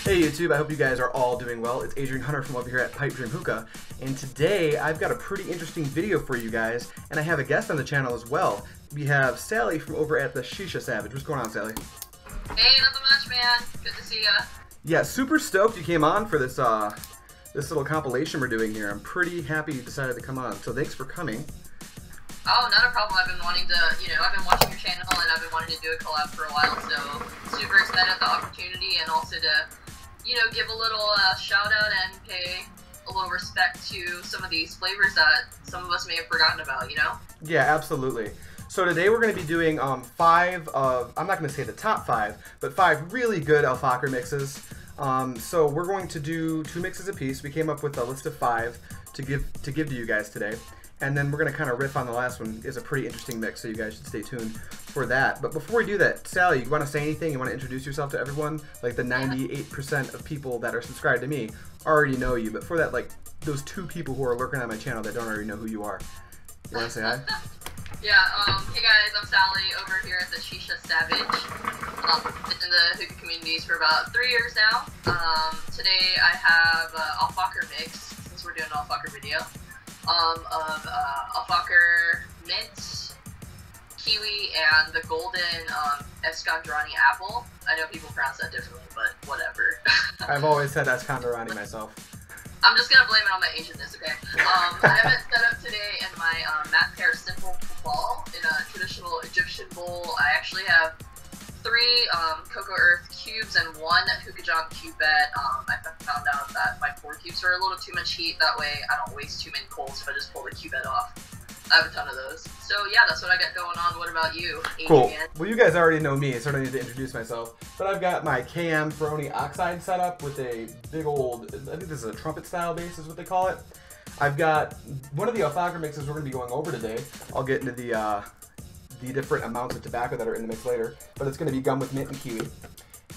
Hey YouTube, I hope you guys are all doing well. It's Adrian Hunter from over here at Pipe Dream Hookah, and today I've got a pretty interesting video for you guys, and I have a guest on the channel as well. We have Sally from over at the Shisha Savage. What's going on, Sally? Hey, nothing much, man. Good to see ya. Yeah, super stoked you came on for this this little compilation we're doing here. I'm pretty happy you decided to come on, so thanks for coming. Oh, not a problem. I've been wanting to, I've been watching your channel and I've been wanting to do a collab for a while, so super excited at the opportunity and also to, give a little shout out and pay a little respect to some of these flavors that some of us may have forgotten about, Yeah, absolutely. So today we're going to be doing 5 of, I'm not going to say the top 5, but 5 really good Fakher mixes. So we're going to do 2 mixes apiece. We came up with a list of 5 to give to you guys today. And then we're going to kind of riff on the last one. It's a pretty interesting mix, so you guys should stay tuned for that. But before we do that, Sally, you want to say anything? You want to introduce yourself to everyone? Like the 98% of people that are subscribed to me already know you. But for that, like those 2 people who are lurking on my channel that don't already know who you are. You want to say hi? Yeah, hey guys, I'm Sally over here at the Shisha Savage. Been in the hookah communities for about 3 years now. Today I have a Fakher mix, since we're doing an Fakher video. Of Fakher mint, kiwi, and the golden Escandrani apple. I know people pronounce that differently, but whatever. I've always said Escandrani myself. I'm just gonna blame it on my Asianness, okay? I have it set up today in my matte pair simple ball in a traditional Egyptian bowl. I actually have 3 Cocoa Earth cubes and 1 Hookah cubette. I found out that my 4 cubes are a little too much heat. That way I don't waste too many coals if I just pull the cubette off. I have a ton of those. So yeah, that's what I got going on. What about you, Adrian? Cool. Well, you guys already know me, so I don't need to introduce myself. But I've got my KM Ferroni Oxide set up with a big old, I think this is a trumpet style bass is what they call it. I've got one of the Fakher mixes we're going to be going over today. I'll get into the different amounts of tobacco that are in the mix later, but it's going to be gum with mint and kiwi.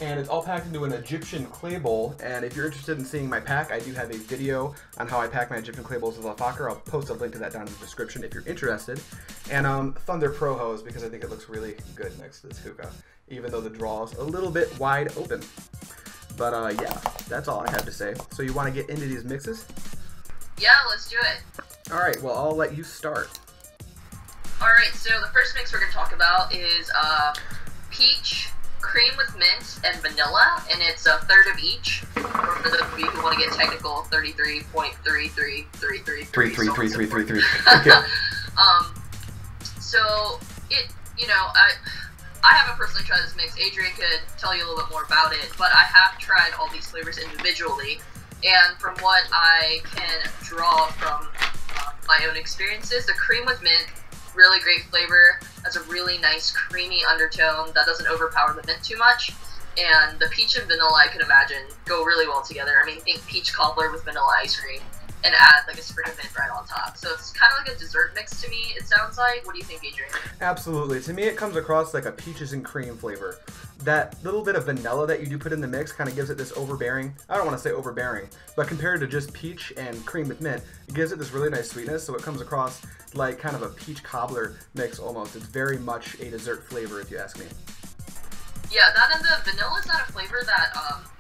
And it's all packed into an Egyptian clay bowl, and if you're interested in seeing my pack, I do have a video on how I pack my Egyptian clay bowls with Fakher. I'll post a link to that down in the description if you're interested. And Thunder Pro Hose, because I think it looks really good next to this hookah, even though the draw is a little bit wide open. But yeah, that's all I have to say. So you want to get into these mixes? Yeah, let's do it. Alright, well I'll let you start. Alright, so the first mix we're going to talk about is peach, cream with mint, and vanilla, and it's a third of each. Or for those of you who want to get technical, 33.33333. 3333333. Okay. So I haven't personally tried this mix. Adrian could tell you a little bit more about it, but I have tried all these flavors individually, and from what I can draw from my own experiences, the cream with mint, really great flavor, has a really nice creamy undertone that doesn't overpower the mint too much, and the peach and vanilla I can imagine go really well together. I mean, think peach cobbler with vanilla ice cream and add like a sprig of mint right on top. So it's kind of like a dessert mix to me, it sounds like. What do you think, Adrian? Absolutely. To me it comes across like a peaches and cream flavor. That little bit of vanilla that you do put in the mix kind of gives it this overbearing, I don't want to say overbearing, but compared to just peach and cream with mint, it gives it this really nice sweetness, so it comes across like kind of a peach cobbler mix almost. It's very much a dessert flavor if you ask me. Yeah, that and the vanilla is not a flavor that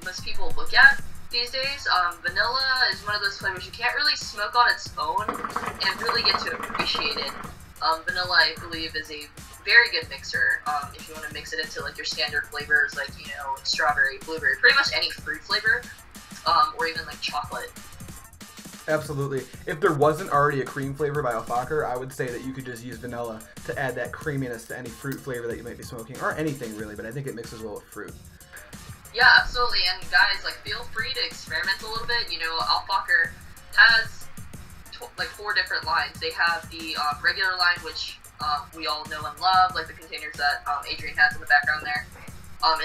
most people look at these days. Vanilla is one of those flavors you can't really smoke on its own and really get to appreciate it. Vanilla, I believe, is a very good mixer if you want to mix it into like your standard flavors, like strawberry, blueberry, pretty much any fruit flavor, or even like chocolate. Absolutely. If there wasn't already a cream flavor by Fakher, I would say that you could just use vanilla to add that creaminess to any fruit flavor that you might be smoking, or anything really, but I think it mixes well with fruit. Yeah, absolutely, and guys, like, feel free to experiment a little bit. Fakher has like 4 different lines. They have the regular line, which we all know and love, like the containers that Adrian has in the background there.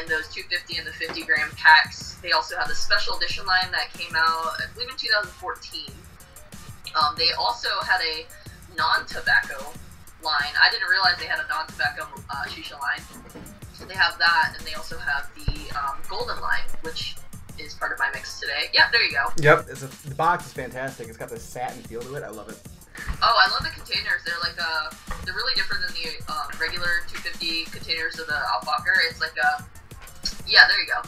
In those 250 and the 50-gram packs. They also have the special edition line that came out, I believe, in 2014. They also had a non-tobacco line. I didn't realize they had a non-tobacco shisha line. So they have that, and they also have the golden line, which is part of my mix today. Yeah, there you go. Yep, the box is fantastic. It's got this satin feel to it. I love it. Oh, I love the containers. They're like they're really different than the regular 250 containers of the Fakher. It's like yeah, there you go.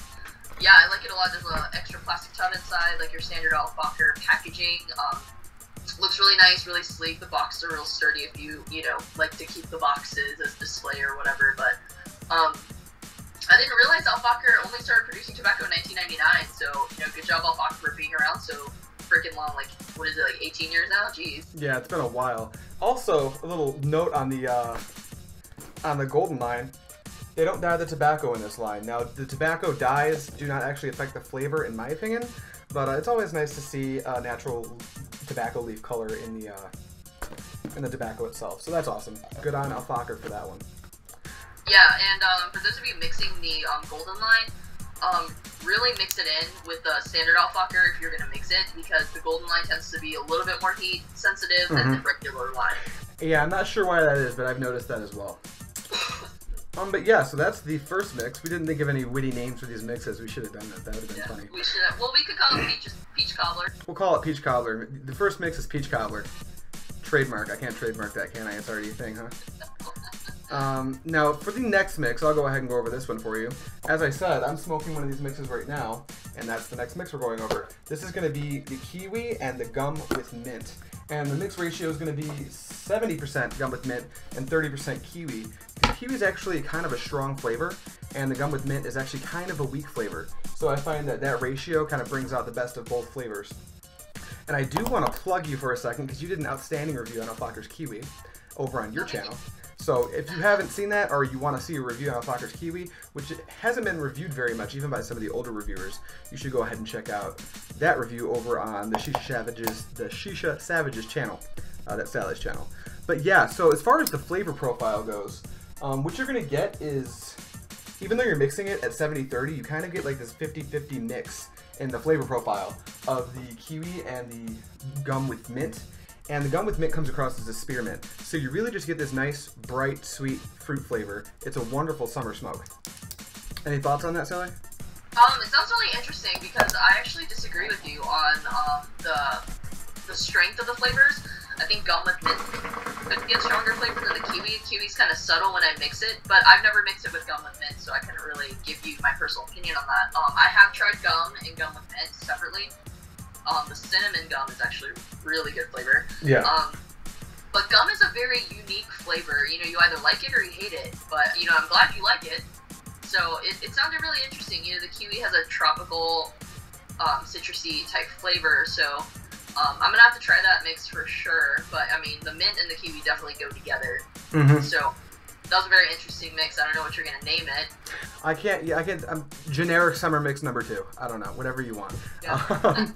Yeah, I like it a lot. There's an extra plastic tub inside, like your standard Fakher packaging. Looks really nice, really sleek. The boxes are real sturdy if you know, like to keep the boxes as display or whatever. But I didn't realize Fakher only started producing tobacco in 1999. So, you know, good job Fakher for being around so freaking long. Like, what is it, like 18 years now? Jeez. Yeah, it's been a while. Also, a little note on the golden line. They don't dye the tobacco in this line. Now, the tobacco dyes do not actually affect the flavor, in my opinion, but it's always nice to see natural tobacco leaf color in the tobacco itself. So that's awesome. Good on Fakher for that one. Yeah, and for those of you mixing the golden line, really mix it in with the standard Fakher if you're going to mix it, because the golden line tends to be a little bit more heat sensitive than the regular line. Yeah, I'm not sure why that is, but I've noticed that as well. But yeah, so that's the first mix. We didn't think of any witty names for these mixes. We should have done that. That would have been funny. We should have. Well, we could call it peach cobbler. We'll call it peach cobbler. The first mix is peach cobbler. Trademark. I can't trademark that, can I? It's already a thing, huh? Now, for the next mix, I'll go ahead and go over this one for you. As I said, I'm smoking one of these mixes right now, and that's the next mix we're going over. This is going to be the kiwi and the gum with mint. And the mix ratio is going to be 70% gum with mint and 30% kiwi. The kiwi is actually kind of a strong flavor, and the gum with mint is actually kind of a weak flavor. So I find that that ratio kind of brings out the best of both flavors. And I do want to plug you for a second, because you did an outstanding review on Fakher's Kiwi over on your channel. So if you haven't seen that, or you want to see a review on Fakher's Kiwi, which hasn't been reviewed very much, even by some of the older reviewers, you should go ahead and check out that review over on the Shisha Savage's channel, that Sally's channel. But yeah, so as far as the flavor profile goes, what you're going to get is, even though you're mixing it at 70-30, you kind of get like this 50-50 mix in the flavor profile of the kiwi and the gum with mint. And the gum with mint comes across as a spearmint. So you really just get this nice, bright, sweet fruit flavor. It's a wonderful summer smoke. Any thoughts on that, Sally? It sounds really interesting, because I actually disagree with you on the strength of the flavors. I think gum with mint could be a stronger flavor than the kiwi. Kiwi's kind of subtle when I mix it, but I've never mixed it with gum with mint, so I couldn't really give you my personal opinion on that. I have tried gum and gum with mint separately. The cinnamon gum is actually really good flavor. Yeah. But gum is a very unique flavor. You know, you either like it or you hate it. But, you know, I'm glad you like it. So it sounded really interesting. You know, the kiwi has a tropical, citrusy type flavor. So I'm going to have to try that mix for sure. But, I mean, the mint and the kiwi definitely go together. So that was a very interesting mix. I don't know what you're going to name it. I can't, generic summer mix number 2. I don't know, whatever you want. Yeah.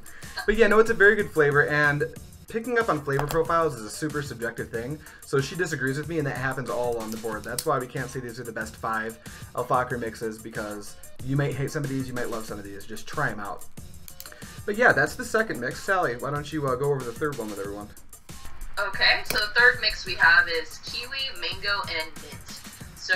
But yeah, no, it's a very good flavor, and picking up on flavor profiles is a super subjective thing, so she disagrees with me, and that happens all on the board. That's why we can't say these are the best 5 Fakher mixes, because you might hate some of these, you might love some of these. Just try them out. But yeah, that's the second mix. Sally, why don't you go over the third one with everyone? Okay, so the third mix we have is kiwi, mango, and mint. So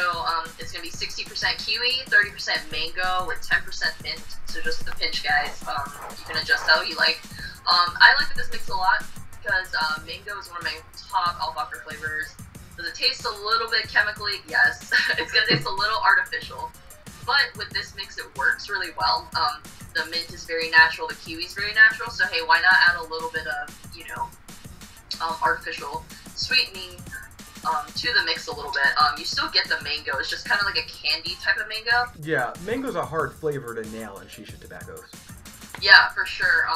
it's going to be 60% kiwi, 30% mango, with 10% mint. So just the pinch, guys. You can adjust how you like. I like this mix a lot, because mango is one of my top Fakher flavors. Does it taste a little bit chemically? Yes. It's going to taste a little artificial. But with this mix, it works really well. The mint is very natural. The kiwi is very natural. So, hey, why not add a little bit of, you know, artificial sweetening to the mix a little bit. You still get the mango. It's just kind of like a candy type of mango. Yeah, mango's a hard flavor to nail in shisha tobaccos. Yeah, for sure.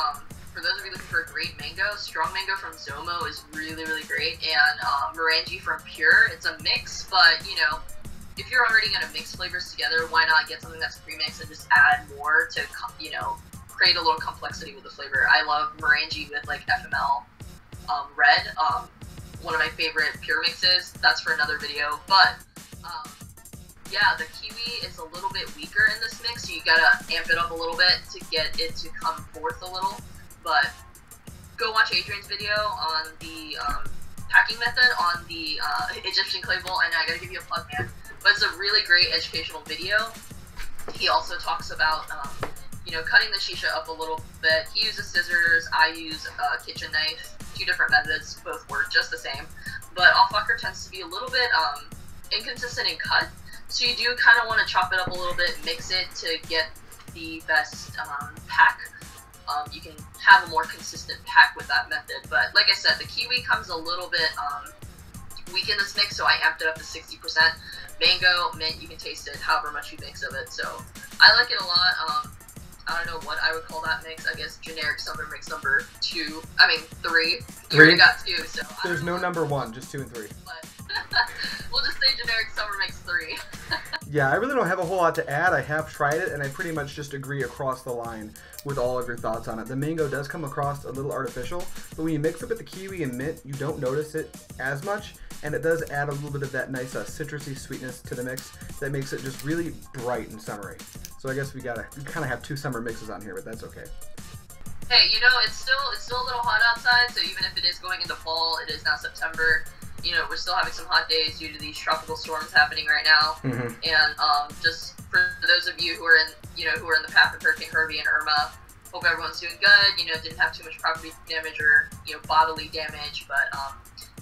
For those of you looking for a great mango, strong mango from Zomo is really, really great. And Morangi from Pure, it's a mix, but, you know, if you're already going to mix flavors together, why not get something that's pre-mixed and just add more to, you know, create a little complexity with the flavor. I love Morangi with, like, FML red. One of my favorite Pure mixes. That's for another video. But, yeah, the kiwi is a little bit weaker in this mix, so you gotta amp it up a little bit to get it to come forth a little. But go watch Adrian's video on the packing method on the Egyptian clay bowl, and I gotta give you a plug, man. But it's a really great educational video. He also talks about, you know, cutting the shisha up a little bit. He uses scissors, I use a kitchen knife. 2 different methods, both work just the same. But Fakher tends to be a little bit inconsistent in cut, so you do kind of want to chop it up a little bit, mix it to get the best pack. You can have a more consistent pack with that method. But like I said, the kiwi comes a little bit weak in this mix, so I amped it up to 60%. Mango, mint, you can taste it however much you mix of it. So I like it a lot. I don't know what I would call that mix. I guess generic summer mix number 2. I mean 3. You already got 2, so there's no number 1, just 2 and 3. But we'll just say generic summer mix 3. Yeah, I really don't have a whole lot to add. I have tried it, and I pretty much just agree across the line with all of your thoughts on it. The mango does come across a little artificial, but when you mix it with the kiwi and mint, you don't notice it as much, and it does add a little bit of that nice citrusy sweetness to the mix that makes it just really bright and summery. So I guess we kind of have 2 summer mixes on here, but that's okay. Hey, you know, it's still a little hot outside, so even if it is going into fall, it is now September. You know, we're still having some hot days due to these tropical storms happening right now. And just for those of you who are in the path of Hurricane Harvey and Irma, hope everyone's doing good. You know, didn't have too much property damage or bodily damage, but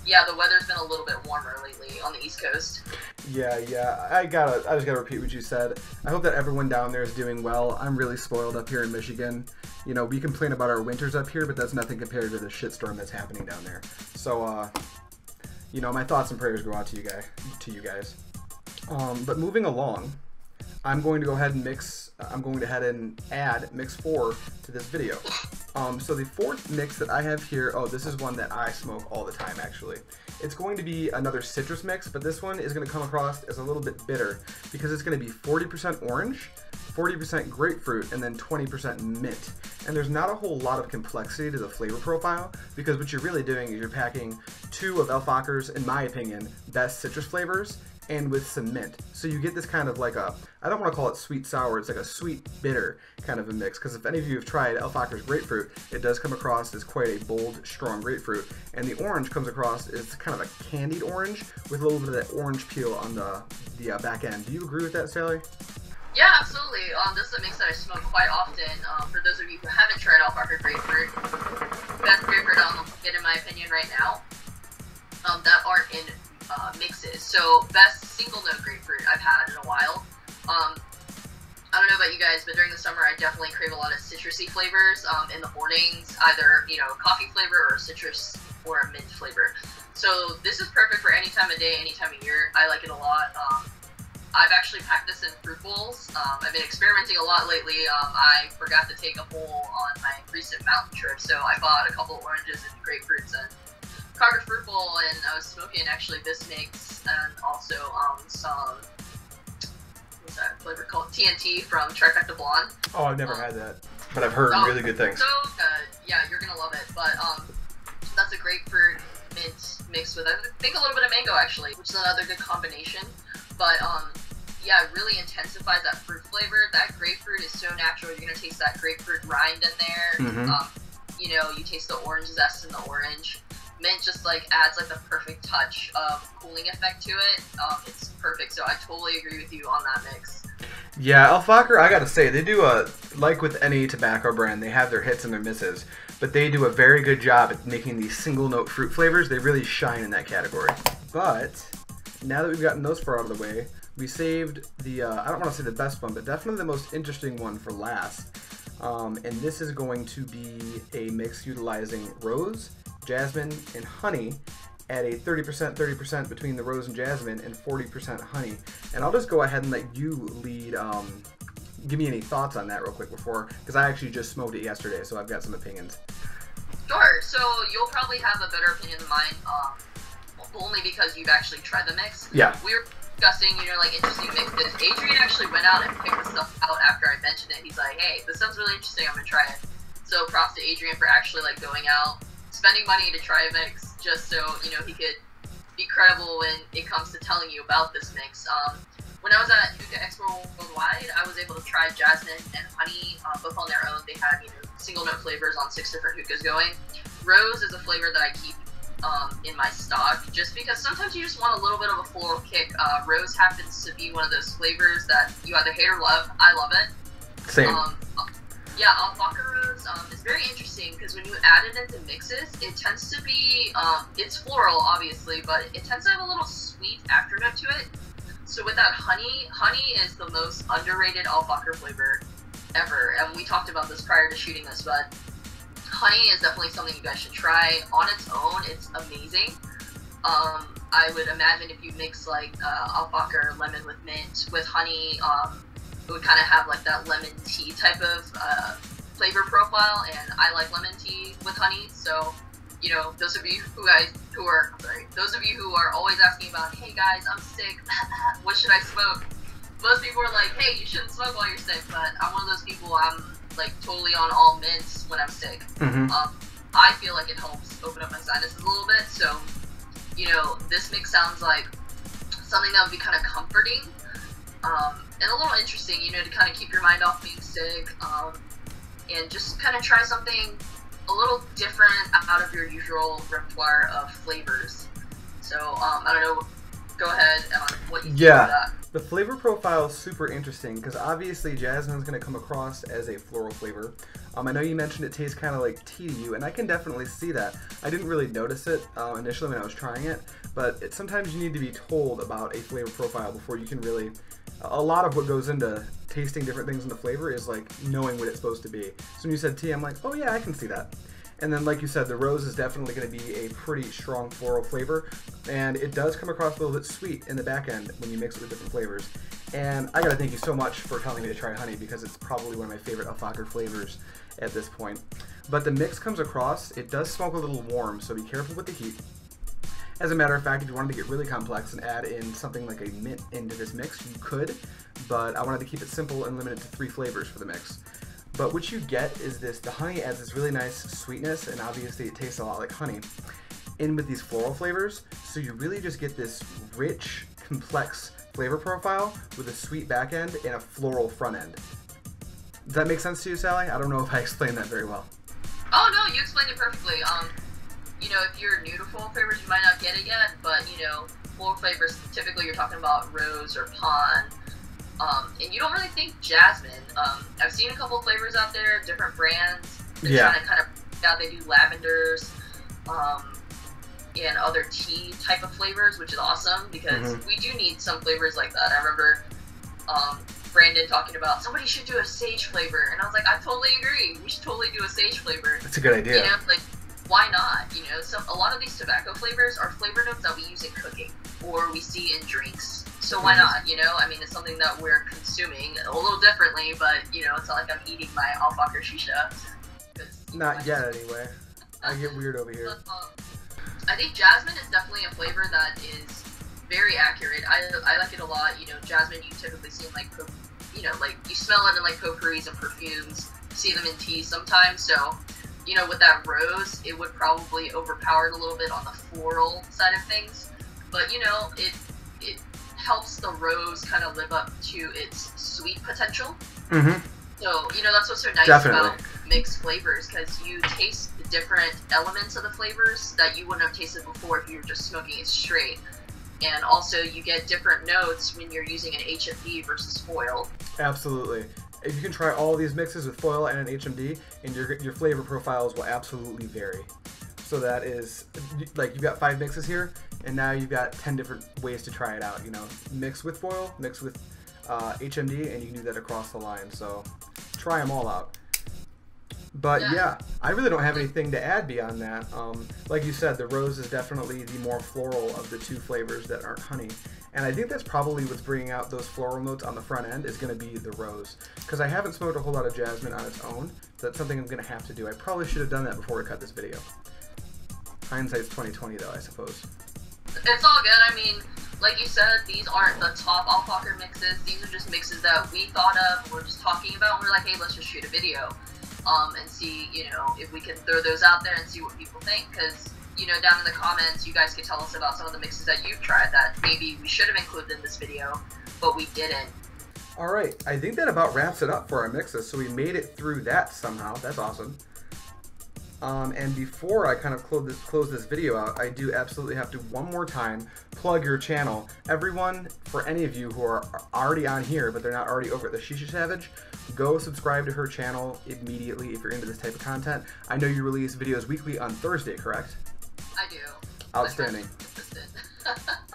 yeah, the weather's been a little bit warmer lately on the East Coast. Yeah. I just gotta repeat what you said. I hope that everyone down there is doing well. I'm really spoiled up here in Michigan. You know, we complain about our winters up here, but that's nothing compared to the shitstorm that's happening down there. So, you know, my thoughts and prayers go out to you guys. But moving along, I'm going to go ahead and add mix 4 to this video. So the 4th mix that I have here, this is one that I smoke all the time actually. It's going to be another citrus mix, but this one is going to come across as a little bit bitter because it's going to be 40% orange, 40% grapefruit, and then 20% mint. And there's not a whole lot of complexity to the flavor profile because what you're really doing is you're packing 2 of Fakher's, in my opinion, best citrus flavors and with some mint. So you get this kind of like I don't want to call it sweet sour, it's like a sweet bitter kind of a mix, because if any of you have tried Fakher's grapefruit, it does come across as quite a bold, strong grapefruit, and the orange comes across as kind of a candied orange with a little bit of that orange peel on the back end. Do you agree with that, Sally? Yeah, absolutely. This is a mix that I smoke quite often. For those of you who haven't tried Fakher grapefruit, best grapefruit on the market in my opinion right now, that aren't in mixes. So best single note grapefruit I've had in a while. I don't know about you guys, but during the summer I definitely crave a lot of citrusy flavors in the mornings, either coffee flavor or citrus or a mint flavor. So this is perfect for any time of day, any time of year. I like it a lot. I've actually packed this in fruit bowls. I've been experimenting a lot lately. I forgot to take a bowl on my recent mountain trip, so I bought a couple oranges and grapefruits and carved a fruit bowl, and I was smoking actually this mix and also some, what's that flavor called? TNT from Trifecta Blonde. Oh, I've never had that, but I've heard really good things. So good. Yeah, you're gonna love it. But that's a grapefruit mint mixed with, I think, a little bit of mango actually, which is another good combination. But yeah, it really intensifies that fruit flavor. That grapefruit is so natural. You're gonna taste that grapefruit rind in there. You taste the orange zest in the orange. Mint just adds the perfect touch of cooling effect to it. It's perfect, so I totally agree with you on that mix. Yeah, Fakher, I gotta say, they do like with any tobacco brand, they have their hits and their misses, but they do a very good job at making these single note fruit flavors. They really shine in that category. But now that we've gotten those far out of the way, we saved the, I don't want to say the best one, but definitely the most interesting one for last. And this is going to be a mix utilizing rose, jasmine, and honey at a 30% between the rose and jasmine and 40% honey. And I'll just go ahead and let you lead, give me any thoughts on that real quick before, because I actually just smoked it yesterday, so I've got some opinions. Sure, so you'll probably have a better opinion than mine, only because you've actually tried the mix. Yeah. We were discussing, interesting mixes. Adrian actually went out and picked the stuff out after I mentioned it. He's like, hey, this sounds really interesting, I'm gonna try it. So props to Adrian for actually going out, spending money to try a mix, just so he could be credible when it comes to telling you about this mix. When I was at Hookah Expo Worldwide, I was able to try jasmine and honey both on their own. They had single note flavors on 6 different hookahs going. Rose is a flavor that I keep in my stock, just because sometimes you just want a little bit of a floral kick. Rose happens to be one of those flavors that you either hate or love. I love it. Same. Yeah, Fakher Rose is very interesting because when you add it into mixes, it tends to be, it's floral obviously, but it tends to have a little sweet afternote to it. So with that honey is the most underrated Fakher flavor ever. And we talked about this prior to shooting this, but honey is definitely something you guys should try. On its own, it's amazing. I would imagine if you mix like Fakher lemon with mint with honey, it would kind of have like that lemon tea type of flavor profile, and I like lemon tea with honey. So, you know, those of you who are always asking about, hey guys, I'm sick, what should I smoke? Most people are like, hey, you shouldn't smoke while you're sick, but I'm one of those people, I'm like totally on all mints when I'm sick. I feel like it helps open up my sinuses a little bit, so, you know, this mix sounds like something that would be kind of comforting, and a little interesting, you know, to kind of keep your mind off being sick, and just kind of try something a little different out of your usual repertoire of flavors. So, I don't know, go ahead on what you think of that. The flavor profile is super interesting because obviously jasmine's going to come across as a floral flavor. I know you mentioned it tastes kind of like tea to you, and I can definitely see that. I didn't really notice it initially when I was trying it, but sometimes you need to be told about a flavor profile before you can really... A lot of what goes into tasting different things in the flavor is like knowing what it's supposed to be. So when you said tea, I'm like, oh yeah, I can see that. And then like you said, the rose is definitely going to be a pretty strong floral flavor, and it does come across a little bit sweet in the back end when you mix it with different flavors. And I gotta thank you so much for telling me to try honey, because it's probably one of my favorite Fakher flavors at this point. But the mix comes across, it does smoke a little warm, so be careful with the heat. As a matter of fact, if you wanted to get really complex and add in something like a mint into this mix, you could, but I wanted to keep it simple and limit it to 3 flavors for the mix. But what you get is this, the honey adds this really nice sweetness, and obviously it tastes a lot like honey, in with these floral flavors, so you really just get this rich, complex flavor profile with a sweet back end and a floral front end. Does that make sense to you, Sally? I don't know if I explained that very well. Oh no, you explained it perfectly. You know, if you're new to floral flavors, you might not get it yet, but, you know, floral flavors, typically you're talking about rose or pond, and you don't really think jasmine. I've seen a couple flavors out there, different brands. They're trying to kind of, they do lavenders, and other tea type of flavors, which is awesome, because we do need some flavors like that. I remember, Brandon talking about somebody should do a sage flavor, and I was like, I totally agree. We should totally do a sage flavor. That's a good idea. You know, like, why not? You know, so a lot of these tobacco flavors are flavor notes that we use in cooking or we see in drinks. So why not? You know, I mean, it's something that we're consuming a little differently, but, you know, it's not like I'm eating my Fakher Shisha. Not yet, anyway. I get weird over here. But, I think jasmine is definitely a flavor that is very accurate. I like it a lot. You know, jasmine you typically see in like, you know, like you smell it in like potpourris and perfumes. You see them in tea sometimes. So, you know, with that rose, it would probably overpower it a little bit on the floral side of things. But, you know, it helps the rose kind of live up to its sweet potential. So, you know, that's what's so nice about mixed flavors, because you taste the different elements of the flavors that you wouldn't have tasted before if you were just smoking it straight. And also, you get different notes when you're using an HMD versus foil. Absolutely. If you can try all these mixes with foil and an HMD, and your flavor profiles will absolutely vary. So that is, like, you've got 5 mixes here, and now you've got 10 different ways to try it out. You know, mix with foil, mix with HMD, and you can do that across the line. So try them all out. But yeah, I really don't have anything to add beyond that. Like you said, the rose is definitely the more floral of the 2 flavors that aren't honey. And I think that's probably what's bringing out those floral notes on the front end is going to be the rose. Because I haven't smoked a whole lot of jasmine on its own. So that's something I'm going to have to do. I probably should have done that before I cut this video. Hindsight's 20/20 though, I suppose. It's all good. I mean, like you said, these aren't the top Fakher mixes. These are just mixes that we thought of and we're just talking about. And we're like, hey, let's just shoot a video. And see, you know, if we can throw those out there and see what people think. Because, you know, down in the comments, you guys can tell us about some of the mixes that you've tried that maybe we should have included in this video, but we didn't. Alright, I think that about wraps it up for our mixes. So we made it through that somehow. That's awesome. And before I kind of close this video out, I do absolutely have to one more time plug your channel. Everyone, for any of you who are already on here, but they're not already over at the Shisha Savage, go subscribe to her channel immediately if you're into this type of content. I know you release videos weekly on Thursday, correct? I do. Outstanding.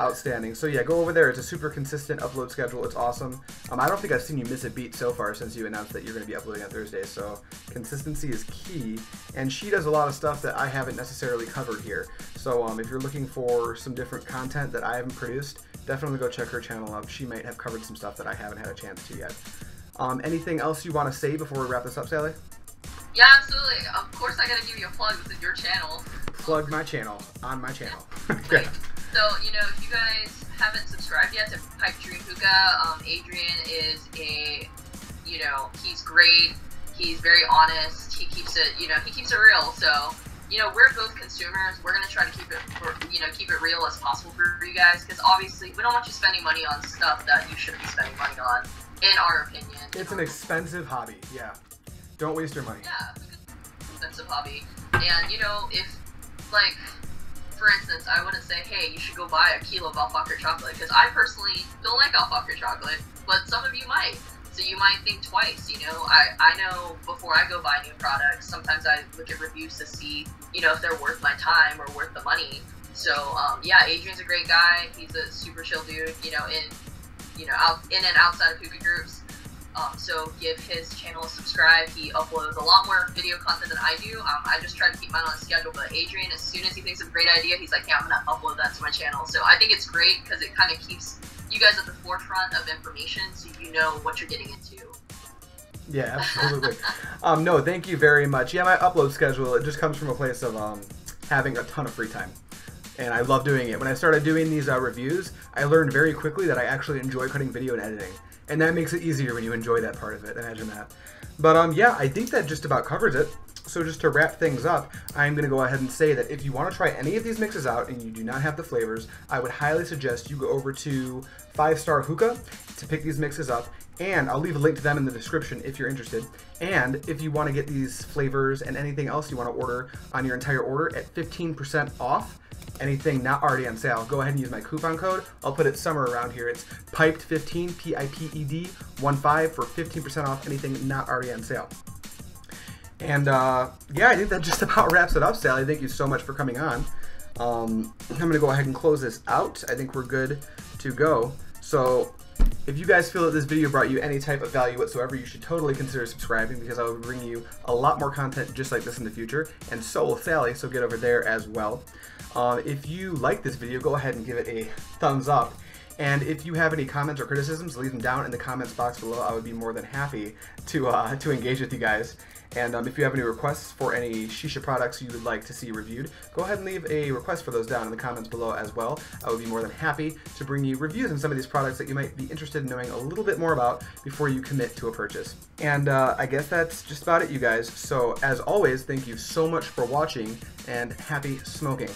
Outstanding. So yeah, go over there. It's a super consistent upload schedule. It's awesome. I don't think I've seen you miss a beat so far since you announced that you're going to be uploading on Thursdays. So consistency is key. And she does a lot of stuff that I haven't necessarily covered here. So if you're looking for some different content that I haven't produced, definitely go check her channel out. She might have covered some stuff that I haven't had a chance to yet. Anything else you want to say before we wrap this up, Sally? Yeah, absolutely. Of course, I gotta give you a plug. This is your channel. Plug my channel on my channel. Like, so, you know, if you guys haven't subscribed yet to Pipe Dream Hookah, Adrian is you know, he's great. He's very honest. He keeps it, you know, he keeps it real. So, you know, we're both consumers. We're gonna try to keep it real as possible for you guys, because obviously we don't want you spending money on stuff that you shouldn't be spending money on, in our opinion. It's an expensive hobby. Yeah. Don't waste your money. Yeah, expensive hobby. And, you know, if, like, for instance, I wouldn't say, hey, you should go buy a kilo of Fakher chocolate, because I personally don't like Fakher chocolate, but some of you might. So you might think twice, you know. I know before I go buy new products, sometimes I look at reviews to see, you know, if they're worth my time or worth the money. So, yeah, Adrian's a great guy. He's a super chill dude, you know, in and outside of hookah groups. So give his channel a subscribe. He uploads a lot more video content than I do. I just try to keep mine on schedule, but Adrian, as soon as he thinks of a great idea, he's like, yeah, I'm gonna upload that to my channel. So I think it's great because it kind of keeps you guys at the forefront of information, so you know what you're getting into. Yeah, absolutely. No, thank you very much. Yeah, my upload schedule, it just comes from a place of having a ton of free time. And I love doing it. When I started doing these reviews, I learned very quickly that I actually enjoy cutting video and editing. And that makes it easier when you enjoy that part of it, imagine that. But yeah, I think that just about covers it. So just to wrap things up, I'm going to go ahead and say that if you want to try any of these mixes out and you do not have the flavors, I would highly suggest you go over to 5-Star Hookah to pick these mixes up. And I'll leave a link to them in the description if you're interested. And if you want to get these flavors and anything else you want to order on your entire order at 15% off, anything not already on sale, go ahead and use my coupon code. I'll put it somewhere around here. It's PIPED15, PIPED 15 for 15% off anything not already on sale. And yeah, I think that just about wraps it up, Sally. Thank you so much for coming on. I'm going to go ahead and close this out. I think we're good to go. So if you guys feel that this video brought you any type of value whatsoever, you should totally consider subscribing, because I will bring you a lot more content just like this in the future, and so will Sally, so get over there as well. If you like this video, go ahead and give it a thumbs up. And if you have any comments or criticisms, leave them down in the comments box below. I would be more than happy to engage with you guys. And if you have any requests for any Shisha products you would like to see reviewed, go ahead and leave a request for those down in the comments below as well. I would be more than happy to bring you reviews on some of these products that you might be interested in knowing a little bit more about before you commit to a purchase. And I guess that's just about it, you guys. So as always, thank you so much for watching, and happy smoking.